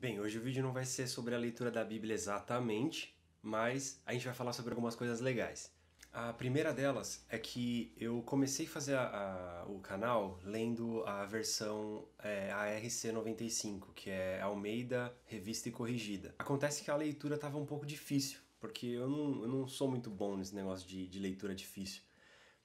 Bem, hoje o vídeo não vai ser sobre a leitura da Bíblia exatamente, mas a gente vai falar sobre algumas coisas legais. A primeira delas é que eu comecei a fazer o canal lendo a versão ARC 95, que é Almeida Revista e Corrigida. Acontece que a leitura estava um pouco difícil, porque eu não sou muito bom nesse negócio de leitura difícil.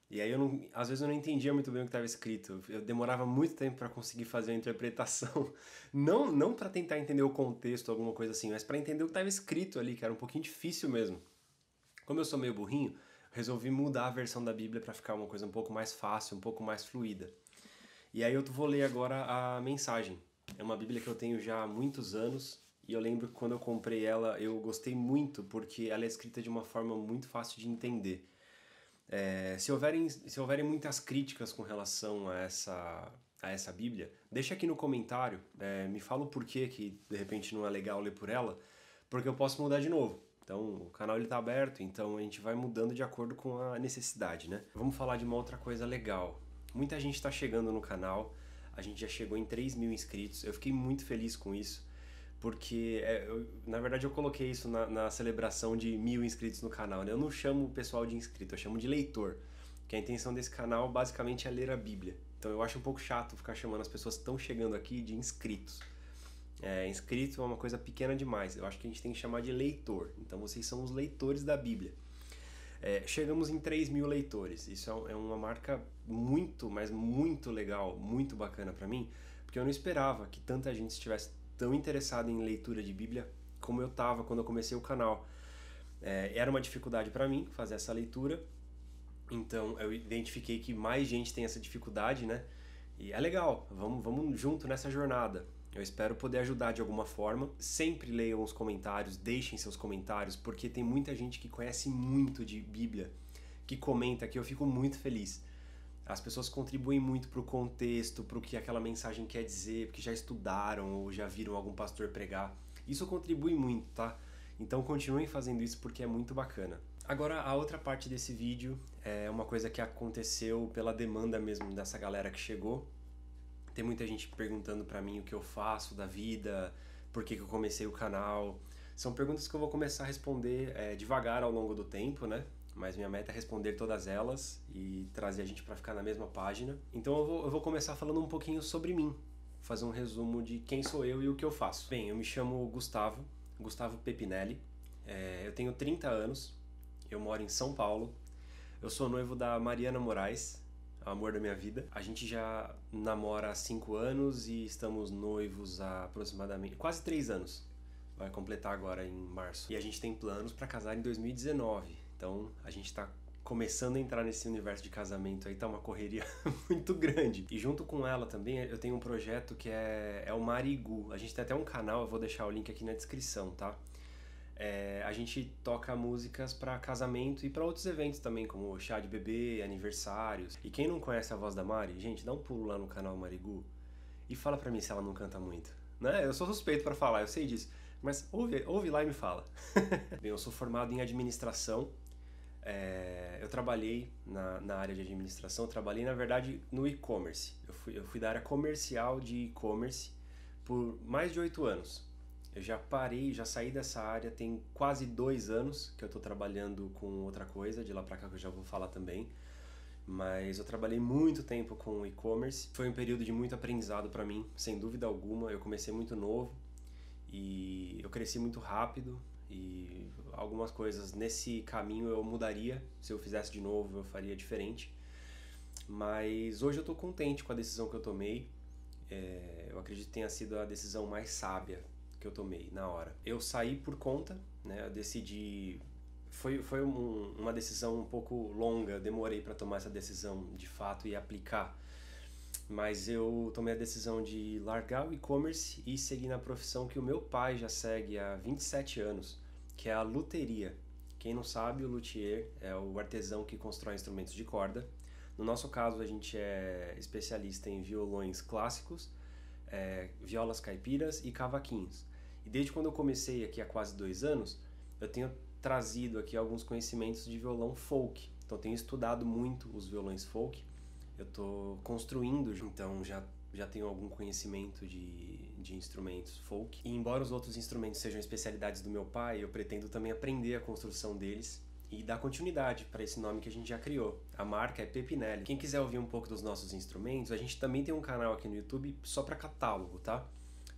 E aí às vezes eu não entendia muito bem o que estava escrito. Eu demorava muito tempo para conseguir fazer a interpretação, não para tentar entender o contexto, alguma coisa assim, mas para entender o que estava escrito ali, que era um pouquinho difícil mesmo. Como eu sou meio burrinho, resolvi mudar a versão da Bíblia para ficar uma coisa um pouco mais fácil, um pouco mais fluida. E aí eu vou ler agora a mensagem. É uma Bíblia que eu tenho já há muitos anos e eu lembro que quando eu comprei ela eu gostei muito porque ela é escrita de uma forma muito fácil de entender. Se houverem muitas críticas com relação a essa Bíblia, deixa aqui no comentário, me fala o porquê que de repente não é legal ler por ela, porque eu posso mudar de novo. Então o canal está aberto, então a gente vai mudando de acordo com a necessidade, né? Vamos falar de uma outra coisa legal. Muita gente está chegando no canal, a gente já chegou em 3.000 inscritos, eu fiquei muito feliz com isso. Porque, na verdade, eu coloquei isso na celebração de 1.000 inscritos no canal, né? Eu não chamo o pessoal de inscrito, eu chamo de leitor. Que a intenção desse canal, basicamente, é ler a Bíblia. Então eu acho um pouco chato ficar chamando as pessoas que estão chegando aqui de inscritos. Inscrito é uma coisa pequena demais. Eu acho que a gente tem que chamar de leitor. Então vocês são os leitores da Bíblia. Chegamos em 3.000 leitores. Isso é uma marca muito, mas muito legal, muito bacana pra mim, porque eu não esperava que tanta gente estivesse tão interessada em leitura de Bíblia como eu estava quando eu comecei o canal. Era uma dificuldade para mim fazer essa leitura, então eu identifiquei que mais gente tem essa dificuldade, né? E é legal, vamos junto nessa jornada. Eu espero poder ajudar de alguma forma. Sempre leiam os comentários, deixem seus comentários, porque tem muita gente que conhece muito de Bíblia, que comenta, que eu fico muito feliz. As pessoas contribuem muito para o contexto, para o que aquela mensagem quer dizer, porque já estudaram ou já viram algum pastor pregar. Isso contribui muito, tá? Então continuem fazendo isso porque é muito bacana. Agora, a outra parte desse vídeo é uma coisa que aconteceu pela demanda mesmo dessa galera que chegou. Tem muita gente perguntando pra mim o que eu faço da vida, por que eu comecei o canal. São perguntas que eu vou começar a responder devagar ao longo do tempo, né? Mas minha meta é responder todas elas e trazer a gente para ficar na mesma página. Então eu vou começar falando um pouquinho sobre mim, fazer um resumo de quem sou eu e o que eu faço. Bem, eu me chamo Gustavo Pepinelli, eu tenho 30 anos, eu moro em São Paulo, eu sou noivo da Mariana Moraes, o amor da minha vida. A gente já namora há 5 anos e estamos noivos há aproximadamente quase 3 anos. Vai completar agora em março. E a gente tem planos para casar em 2019. Então a gente tá começando a entrar nesse universo de casamento aí, tá uma correria muito grande. E junto com ela também eu tenho um projeto que é o Marigu. A gente tem até um canal, eu vou deixar o link aqui na descrição, tá? A gente toca músicas para casamento e para outros eventos também, como chá de bebê, aniversários. E quem não conhece a voz da Mari, gente, dá um pulo lá no canal Marigu e fala pra mim se ela não canta muito. Né? Eu sou suspeito para falar, eu sei disso. Mas ouve lá e me fala. Bem, eu sou formado em administração. Eu trabalhei na área de administração, eu trabalhei na verdade no e-commerce. Eu fui da área comercial de e-commerce por mais de 8 anos. Eu já parei, já saí dessa área tem quase 2 anos que eu estou trabalhando com outra coisa, de lá pra cá que eu já vou falar também. Mas eu trabalhei muito tempo com e-commerce, foi um período de muito aprendizado para mim, sem dúvida alguma. Eu comecei muito novo e eu cresci muito rápido e algumas coisas nesse caminho eu mudaria. Se eu fizesse de novo, eu faria diferente. Mas hoje eu estou contente com a decisão que eu tomei. Eu acredito que tenha sido a decisão mais sábia que eu tomei na hora. Eu saí por conta, né? Eu decidi. Foi uma decisão um pouco longa, demorei para tomar essa decisão de fato e aplicar. Mas eu tomei a decisão de largar o e-commerce e seguir na profissão que o meu pai já segue há 27 anos, que é a luteria. Quem não sabe, o luthier é o artesão que constrói instrumentos de corda. No nosso caso, a gente é especialista em violões clássicos, violas caipiras e cavaquinhos. E desde quando eu comecei aqui há quase 2 anos, eu tenho trazido aqui alguns conhecimentos de violão folk. Então eu tenho estudado muito os violões folk. Eu estou construindo, então já já tenho algum conhecimento de instrumentos folk. E embora os outros instrumentos sejam especialidades do meu pai, eu pretendo também aprender a construção deles e dar continuidade para esse nome que a gente já criou. A marca é Pepinelli. Quem quiser ouvir um pouco dos nossos instrumentos, a gente também tem um canal aqui no YouTube só para catálogo, tá?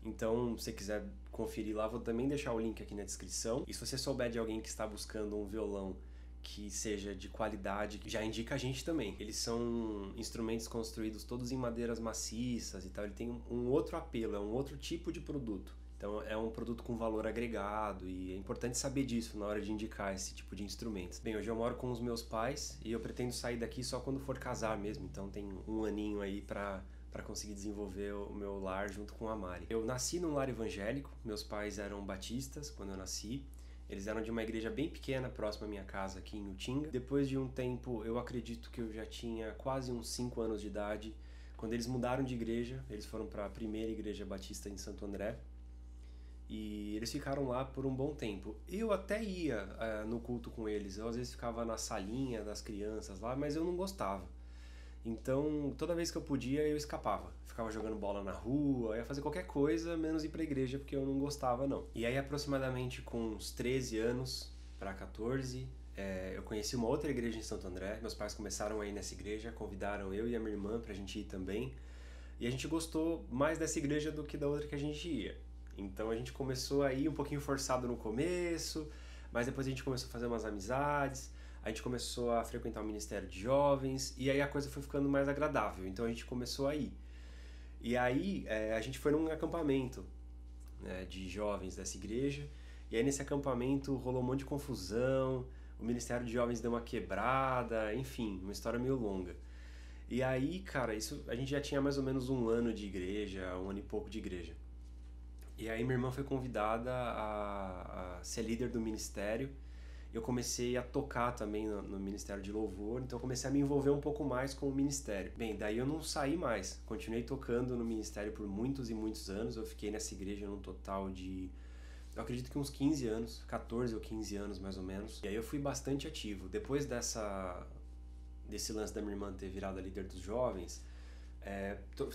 Então, se você quiser conferir lá, vou também deixar o link aqui na descrição. E se você souber de alguém que está buscando um violão que seja de qualidade, já indica a gente também. Eles são instrumentos construídos todos em madeiras maciças e tal. Ele tem um outro apelo, é um outro tipo de produto. Então é um produto com valor agregado e é importante saber disso na hora de indicar esse tipo de instrumentos. Bem, hoje eu moro com os meus pais e eu pretendo sair daqui só quando for casar mesmo. Então tem um aninho aí para conseguir desenvolver o meu lar junto com a Mari. Eu nasci num lar evangélico, meus pais eram batistas quando eu nasci. Eles eram de uma igreja bem pequena, próxima à minha casa, aqui em Utinga. Depois de um tempo, eu acredito que eu já tinha quase uns 5 anos de idade, quando eles mudaram de igreja, eles foram para a primeira igreja batista em Santo André, e eles ficaram lá por um bom tempo. Eu até ia no culto com eles, eu às vezes ficava na salinha das crianças lá, mas eu não gostava. Então, toda vez que eu podia, eu escapava. Ficava jogando bola na rua, ia fazer qualquer coisa, menos ir pra igreja, porque eu não gostava, não. E aí, aproximadamente com uns 13 anos para 14, eu conheci uma outra igreja em Santo André. Meus pais começaram a ir nessa igreja, convidaram eu e a minha irmã pra gente ir também. E a gente gostou mais dessa igreja do que da outra que a gente ia. Então, a gente começou a ir um pouquinho forçado no começo, mas depois a gente começou a fazer umas amizades. A gente começou a frequentar o Ministério de Jovens e aí a coisa foi ficando mais agradável, então a gente começou a ir. E aí a gente foi num acampamento, né, de jovens dessa igreja, e aí nesse acampamento rolou um monte de confusão, o Ministério de Jovens deu uma quebrada, enfim, uma história meio longa. E aí, cara, isso a gente já tinha mais ou menos um ano de igreja, um ano e pouco de igreja. E aí minha irmã foi convidada a ser líder do ministério. Eu comecei a tocar também no Ministério de Louvor, então eu comecei a me envolver um pouco mais com o ministério. Bem, daí eu não saí mais, continuei tocando no ministério por muitos e muitos anos, eu fiquei nessa igreja num total de, eu acredito que uns 15 anos, 14 ou 15 anos mais ou menos, e aí eu fui bastante ativo. Depois desse lance da minha irmã ter virado a líder dos jovens,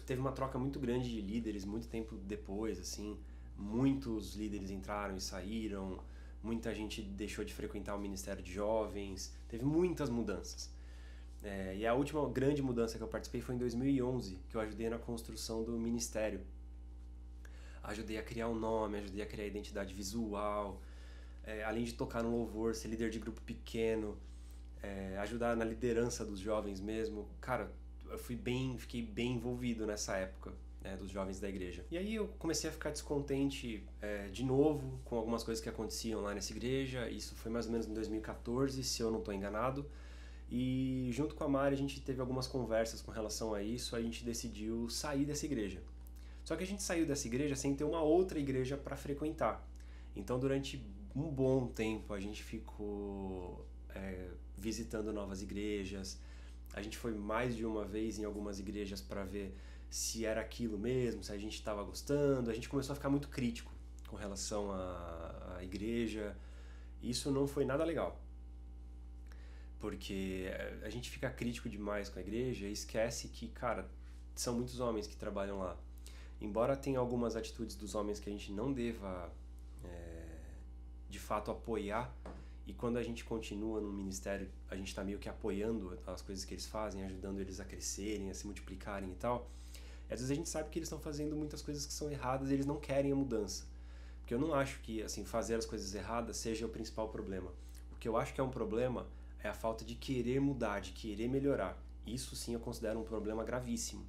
teve uma troca muito grande de líderes, muito tempo depois, assim, muitos líderes entraram e saíram, muita gente deixou de frequentar o Ministério de Jovens, teve muitas mudanças. E a última grande mudança que eu participei foi em 2011, que eu ajudei na construção do ministério. Ajudei a criar um nome, ajudei a criar a identidade visual, além de tocar no louvor, ser líder de grupo pequeno, ajudar na liderança dos jovens mesmo. Cara, eu fiquei bem envolvido nessa época, dos jovens da igreja. E aí eu comecei a ficar descontente de novo com algumas coisas que aconteciam lá nessa igreja. Isso foi mais ou menos em 2014, se eu não estou enganado. E junto com a Mari a gente teve algumas conversas com relação a isso. A gente decidiu sair dessa igreja. Só que a gente saiu dessa igreja sem ter uma outra igreja para frequentar. Então durante um bom tempo a gente ficou visitando novas igrejas. A gente foi mais de uma vez em algumas igrejas para ver se era aquilo mesmo, se a gente estava gostando. A gente começou a ficar muito crítico com relação à igreja. Isso não foi nada legal, porque a gente fica crítico demais com a igreja e esquece que, cara, são muitos homens que trabalham lá. Embora tenha algumas atitudes dos homens que a gente não deva, de fato, apoiar, e quando a gente continua no ministério, a gente está meio que apoiando as coisas que eles fazem, ajudando eles a crescerem, a se multiplicarem e tal. Às vezes a gente sabe que eles estão fazendo muitas coisas que são erradas e eles não querem a mudança. Porque eu não acho que, assim, fazer as coisas erradas seja o principal problema. O que eu acho que é um problema é a falta de querer mudar, de querer melhorar. Isso sim eu considero um problema gravíssimo.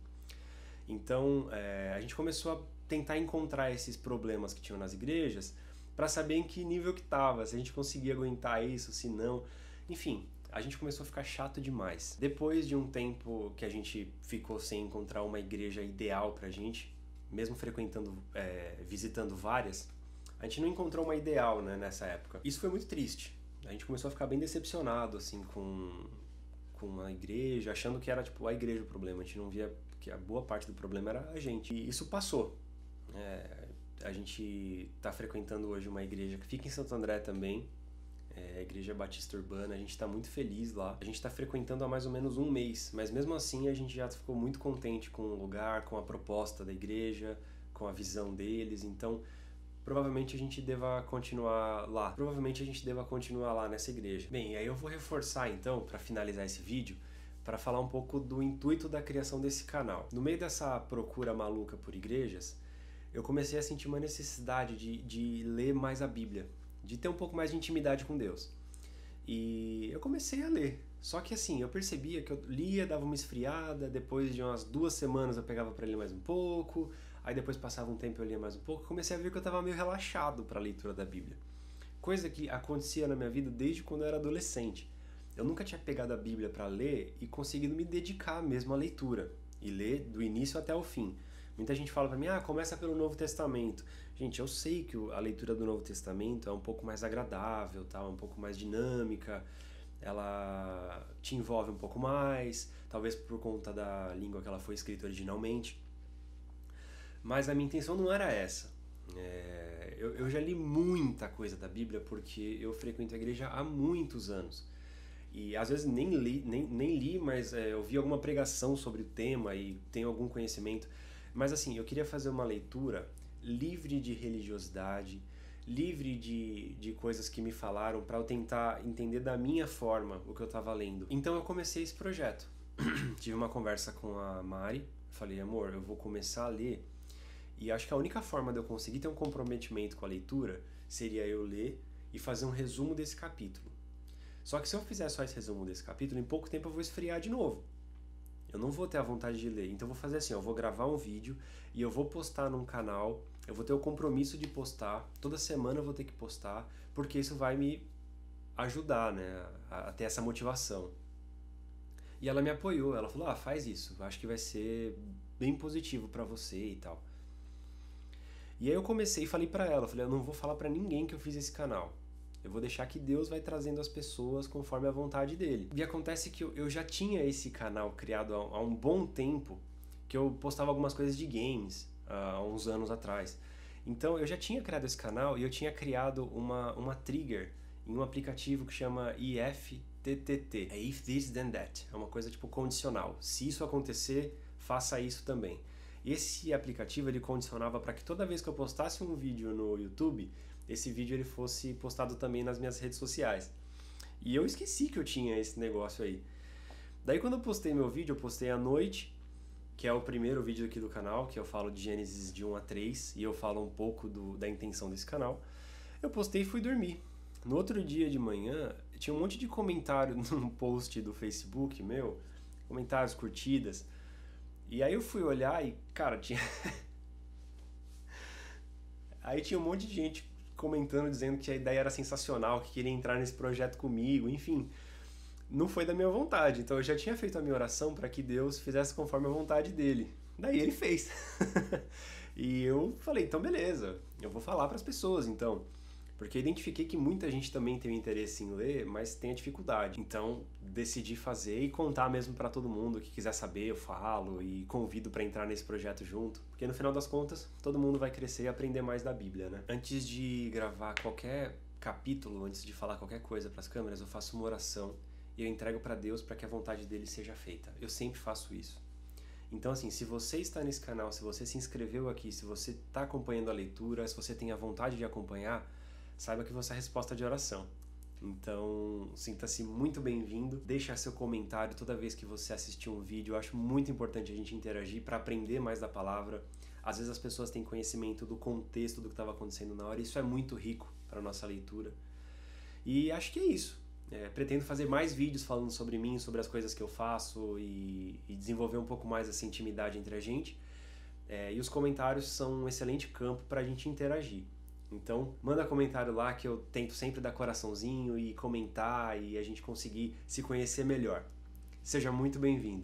Então a gente começou a tentar encontrar esses problemas que tinham nas igrejas para saber em que nível que estava, se a gente conseguia aguentar isso, se não. Enfim, a gente começou a ficar chato demais. Depois de um tempo que a gente ficou sem encontrar uma igreja ideal pra gente, mesmo frequentando, visitando várias, a gente não encontrou uma ideal, né, nessa época. Isso foi muito triste. A gente começou a ficar bem decepcionado, assim, com a igreja, achando que era, tipo, a igreja o problema. A gente não via que a boa parte do problema era a gente. E isso passou. A gente está frequentando hoje uma igreja que fica em Santo André também, a Igreja Batista Urbana, a gente está muito feliz lá. A gente está frequentando há mais ou menos um mês, mas mesmo assim a gente já ficou muito contente com o lugar, com a proposta da igreja, com a visão deles, então provavelmente a gente deva continuar lá. Provavelmente a gente deva continuar lá nessa igreja. Bem, e aí eu vou reforçar então, para finalizar esse vídeo, para falar um pouco do intuito da criação desse canal. No meio dessa procura maluca por igrejas, eu comecei a sentir uma necessidade de ler mais a Bíblia, de ter um pouco mais de intimidade com Deus. E eu comecei a ler. Só que assim, eu percebia que eu lia, dava uma esfriada, depois de umas 2 semanas eu pegava para ler mais um pouco, aí depois passava um tempo eu lia mais um pouco, comecei a ver que eu estava meio relaxado para a leitura da Bíblia. Coisa que acontecia na minha vida desde quando eu era adolescente. Eu nunca tinha pegado a Bíblia para ler e conseguido me dedicar mesmo à leitura e ler do início até o fim. Muita gente fala para mim, começa pelo Novo Testamento. Gente, eu sei que a leitura do Novo Testamento é um pouco mais agradável, tá? Um pouco mais dinâmica, ela te envolve um pouco mais, talvez por conta da língua que ela foi escrita originalmente. Mas a minha intenção não era essa. Eu já li muita coisa da Bíblia porque eu frequento a igreja há muitos anos. E às vezes nem li, mas eu vi alguma pregação sobre o tema e tenho algum conhecimento. Mas assim, eu queria fazer uma leitura livre de religiosidade, livre de coisas que me falaram para eu tentar entender da minha forma o que eu estava lendo. Então eu comecei esse projeto. Tive uma conversa com a Mari, falei, amor, eu vou começar a ler e acho que a única forma de eu conseguir ter um comprometimento com a leitura seria eu ler e fazer um resumo desse capítulo. Só que se eu fizer só esse resumo desse capítulo, em pouco tempo eu vou esfriar de novo. Eu não vou ter a vontade de ler. Então eu vou fazer assim, eu vou gravar um vídeo e eu vou postar num canal, eu vou ter o compromisso de postar, toda semana eu vou ter que postar, porque isso vai me ajudar, né, a ter essa motivação. E ela me apoiou, ela falou, faz isso, acho que vai ser bem positivo pra você e tal. E aí eu comecei e falei pra ela, eu não vou falar pra ninguém que eu fiz esse canal. Eu vou deixar que Deus vai trazendo as pessoas conforme a vontade dele. E acontece que eu já tinha esse canal criado há um bom tempo, que eu postava algumas coisas de games há uns anos atrás. Então eu já tinha criado esse canal e eu tinha criado uma trigger em um aplicativo que chama IFTTT. É If This Then That. É uma coisa tipo condicional. Se isso acontecer, faça isso também. Esse aplicativo ele condicionava para que toda vez que eu postasse um vídeo no YouTube, esse vídeo ele fosse postado também nas minhas redes sociais. E eu esqueci que eu tinha esse negócio aí. Daí quando eu postei meu vídeo, eu postei à noite, que é o primeiro vídeo aqui do canal, que eu falo de Gênesis de 1 a 3, e eu falo um pouco da intenção desse canal. Eu postei e fui dormir. No outro dia de manhã, tinha um monte de comentário num post do Facebook meu, comentários, curtidas. E aí eu fui olhar e, cara, tinha... Aí tinha um monte de gente comentando, dizendo que a ideia era sensacional, que queria entrar nesse projeto comigo, enfim. Não foi da minha vontade, então eu já tinha feito a minha oração para que Deus fizesse conforme a vontade dele. Daí ele fez. E eu falei, então beleza, eu vou falar para as pessoas então. Porque eu identifiquei que muita gente também tem o interesse em ler, mas tem a dificuldade. Então decidi fazer e contar mesmo para todo mundo que quiser saber, eu falo e convido para entrar nesse projeto junto. Porque no final das contas, todo mundo vai crescer e aprender mais da Bíblia, né? Antes de gravar qualquer capítulo, antes de falar qualquer coisa para as câmeras, eu faço uma oração e eu entrego para Deus para que a vontade dele seja feita. Eu sempre faço isso. Então assim, se você está nesse canal, se você se inscreveu aqui, se você está acompanhando a leitura, se você tem a vontade de acompanhar, saiba que você é a resposta de oração. Então, sinta-se muito bem-vindo. Deixa seu comentário toda vez que você assistir um vídeo. Eu acho muito importante a gente interagir para aprender mais da palavra. Às vezes as pessoas têm conhecimento do contexto do que estava acontecendo na hora. Isso é muito rico para a nossa leitura. E acho que é isso. Pretendo fazer mais vídeos falando sobre mim, sobre as coisas que eu faço e desenvolver um pouco mais essa intimidade entre a gente. E os comentários são um excelente campo para a gente interagir. Então, manda comentário lá que eu tento sempre dar coraçãozinho e comentar e a gente conseguir se conhecer melhor. Seja muito bem-vindo.